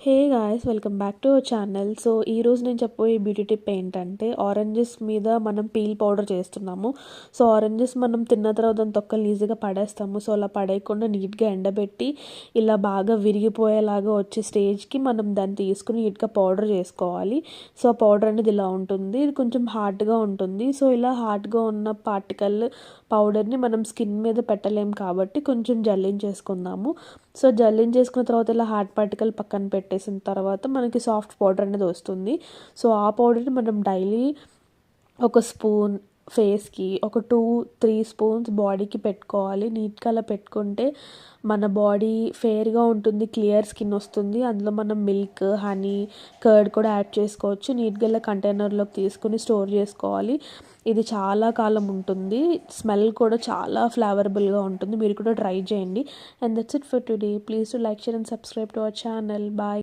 Hey guys, welcome back to our channel. So ఈరోజు నేను చెప్పబోయే బ్యూటీ టిప్ ఏంటంటే, ఆరెంజెస్ మీద మనం పీల్ పౌడర్ చేస్తున్నాము. సో ఆరెంజెస్ మనం తిన్న తర్వాత దాని తొక్కలు ఈజీగా పడేస్తాము. సో అలా పడేయకుండా నీట్గా ఎండబెట్టి ఇలా బాగా విరిగిపోయేలాగా వచ్చే స్టేజ్కి మనం దాన్ని తీసుకుని నీట్గా పౌడర్ చేసుకోవాలి. సో ఆ పౌడర్ అనేది ఇలా ఉంటుంది. ఇది కొంచెం హార్డ్గా ఉంటుంది. సో ఇలా హార్డ్గా ఉన్న పార్టికల్ పౌడర్ని మనం స్కిన్ మీద పెట్టలేం కాబట్టి కొంచెం జల్లించేసుకుందాము. సో జల్లించేసుకున్న తర్వాత ఇలా హార్డ్ పార్టికల్ పక్కన పెట్టేసిన తర్వాత మనకి సాఫ్ట్ పౌడర్ అనేది వస్తుంది. సో ఆ పౌడర్ని మనం డైలీ ఒక స్పూన్ ఫేస్కి, ఒక 2-3 స్పూన్స్ బాడీకి పెట్టుకోవాలి. నీట్గా అలా పెట్టుకుంటే మన బాడీ ఫేర్గా ఉంటుంది, క్లియర్ స్కిన్ వస్తుంది. అందులో మనం మిల్క్, హనీ, కర్డ్ కూడా యాడ్ చేసుకోవచ్చు. నీట్గా ఇలా కంటైనర్లోకి తీసుకుని స్టోర్ చేసుకోవాలి. ఇది చాలా కాలం ఉంటుంది. స్మెల్ కూడా చాలా ఫ్లేవరబుల్గా ఉంటుంది. మీరు కూడా ట్రై చేయండి. And that's it for today. Please to like, share and subscribe to our channel. Bye.